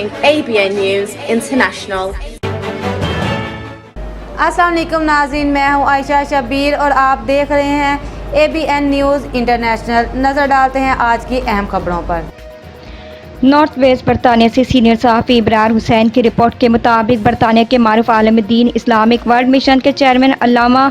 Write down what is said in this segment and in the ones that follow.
ABN News International. अस्सलाम वालेकुम नाज़रीन, मैं हूँ आयशा शबीर और आप देख रहे हैं ABN न्यूज़ इंटरनेशनल। नज़र डालते हैं आज की अहम खबरों पर। नॉर्थ वेस्ट बरतानिया से सीनियर सहाफ़ी इब्रार हुसैन की रिपोर्ट के मुताबिक बरतानिया के मारूफ आलम दीन इस्लामिक वर्ल्ड मिशन के चेयरमैन अल्लामा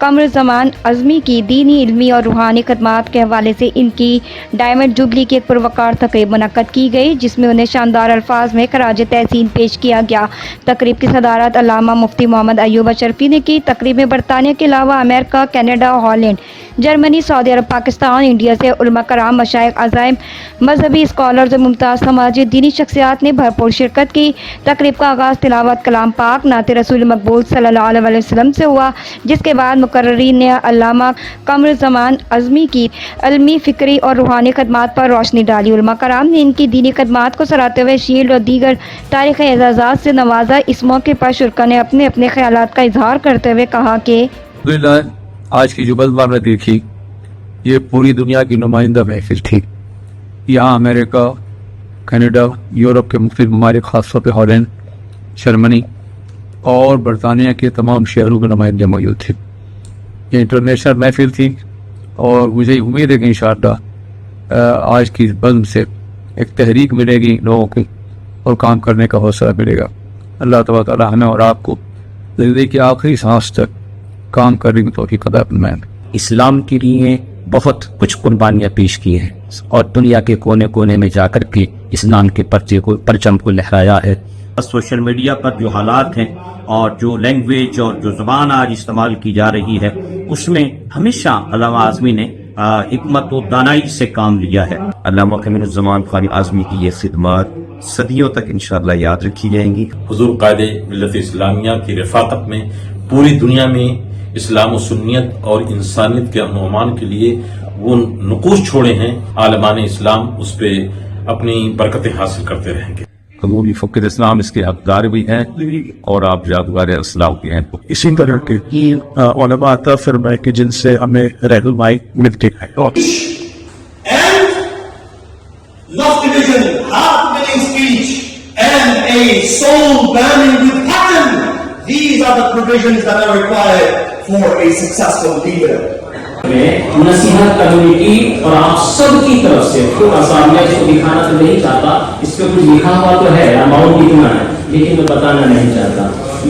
कमरुज़्ज़मान अज़मी की दीनी, इल्मी और रूहानी खदमात के हवाले से इनकी डायमंड जुबली की एक पुरवकार तकरीब मुनक्कद की गई, जिसमें उन्हें शानदार अल्फाज में खराज तहसीन पेश किया गया। तकरीब की सदारत अल्लामा मुफ्ती मोहम्मद अयूब अशरफी ने की। तकरीब में बरतानिया के अलावा अमेरिका, कनाडा, हॉलैंड, जर्मनी, सऊदी अरब, पाकिस्तान, इंडिया से उलमा कराम, मशाइख, अज़ाइम, मजहबी स्कॉलर्स और मुमताज़ समाजी दीनी शख्सियात ने भरपूर शिरकत की। तकरीब का आगाज़ तिलावत कलाम पाक नाते रसूल मकबूल सल्लल्लाहु अलैहि वसल्लम से हुआ, जिसके बाद मुकर्रिरीन ने अल्लामा कमरुज़्ज़मान अज़मी की इल्मी, फ़िक्री और रूहानी खदमात पर रोशनी डाली। उलमा कराम ने इनकी दीनी खदमात को सराहते हुए शील्ड और दीगर तारीख़ी एज़ाज़ात से नवाजा। इस मौके पर शुरका ने अपने अपने ख्यालात का इजहार करते हुए कहा कि आज की जो बज़म ने देखी, ये पूरी दुनिया की नुमाइंदा महफिल थी। यहाँ अमेरिका, कनाडा, यूरोप के मुख्तलिफ ममालिक, ख़ासतौर पर हॉलैंड, जर्मनी और बरतानिया के तमाम शहरों के नुमाइंदे मौजूद थे। ये इंटरनेशनल महफिल थी और मुझे उम्मीद है कि इंशाअल्लाह आज की बज़म से एक तहरीक मिलेगी लोगों की और काम करने का हौसला मिलेगा। अल्लाह तबारक व तआला हमें और आपको ज़िंदगी की आखिरी सांस तक काम करने की तौफीक अता फरमाए। इस्लाम के लिए बहुत कुछ कुर्बानियाँ पेश की हैं और दुनिया के कोने कोने में जाकर के इस्लाम के परचम को लहराया है। सोशल मीडिया पर जो हालात हैं और जो लैंग्वेज और जो ज़बान आज इस्तेमाल की जा रही है, उसमें हमेशा अल्लामा आज़मी ने हिकमत और दानाई से काम लिया है। अल्लामा कमरुज़्ज़मान ख़ान आज़मी की ये खिदमत सदियों तक इंशाअल्लाह याद रखी जाएंगी। हुज़ूर कायदे मिल्लत इस्लामिया की रफ़ाक़त में पूरी दुनिया में इस्लाम और सुन्नियत और इंसानियत के अमन के लिए वो नुकूश छोड़े हैं। आलमान इस्लाम उस पर अपनी बरकतें हासिल करते रहेंगे। कबूली फ़क़ीर इस्लाम इसके हक़दार भी हैं और आप यादगार इस्लाम के हैं। तो इसी तरह के उलमा अता फरमाए कि जिनसे हमें रहनुमाई मिलती है। Lofty vision, heart-winning speech, and a soul burning with passion. These are the provisions that are required for a successful leader. नसीहत कम्युनिटी और आप सब की तरफ से खुद मैं इसको दिखाना तो नहीं चाहता, इस पे कुछ लिखा हुआ तो है, अमाउंट कितना है, लेकिन मैं बताना नहीं चाहता।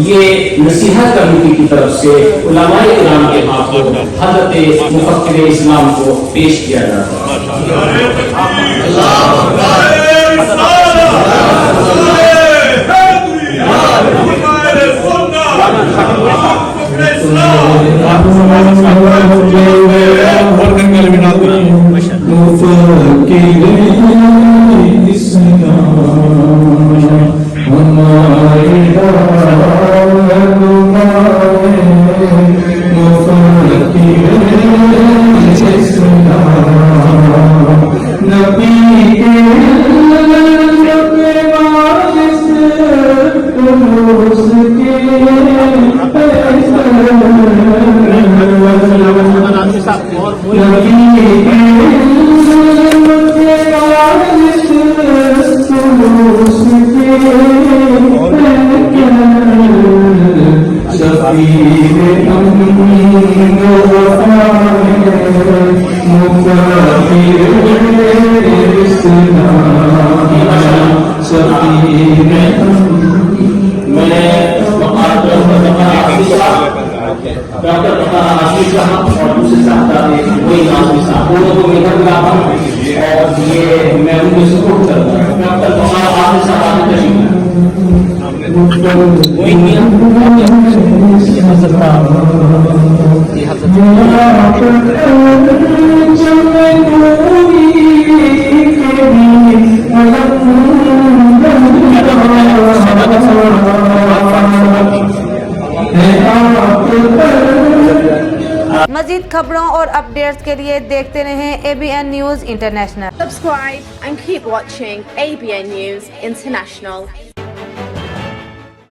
ये नसीहत कम्युनिटी की तरफ से उलमाए किराम के हाथों हज़रत मुफ़क्किर इस्लाम को पेश किया जाता है। मज़ीद खबरों और अपडेट्स के लिए देखते रहें ABN news international. Subscribe and keep watching ABN News International.